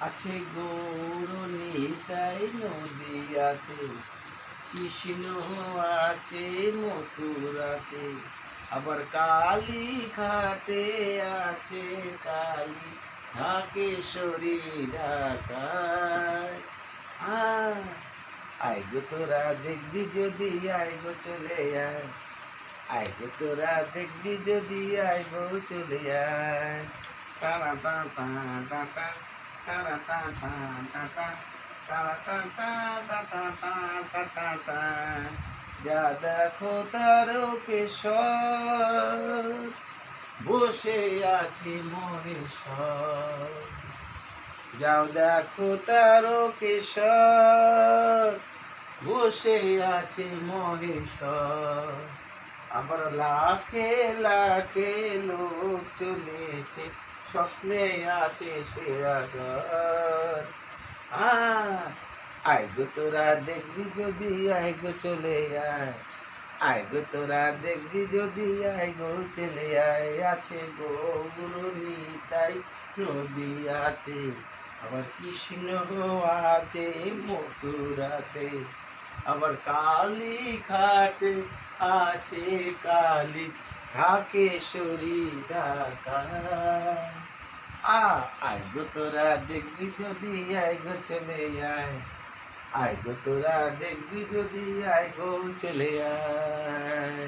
আছে গৌরনীতাই নদিয়াতে, কৃষ্ণ আছে মথুরাতে, আবার কালী ঘাটে আছে কালী ঢাকেশ্বরী ঢাকায়। আয় গো তোরা দেখবি যদি, আয় গো চলে আয়, আয় গো তোরা দেখবি যদি, আয় গো চলে আয়। তারা টা টা টা টা, তারা টা টা টা টা, তারা টা টা টা টা টা টা টা টা। যা দেখো তারকেশ্বর, বসে আছে মহেশ্বর। যাও দেখো তারকেশ্বর, বসে আছে মহেশ্বর। আবার লাখে লাখে লোক চলেছে, স্বপ্নে আছে সেরাগর। আয় গো তোরা দেখবি যদি, আয় গো চলে আয়, আয় গো তোরা দেখবি যদি, আয় গো চলে আয়। আছে গৌরনীতাই নদিয়াতে, আবার কৃষ্ণ আছে মথুরাতে, আবার কালী ঘাটে আছে কালী ঢাকেশ্বরী ঢাকায়। আয় গো তোরা দেখবি যদি, আয় গো চলে আয়, আয় গো তোরা দেখবি যদি, আয় গো চলে আয়।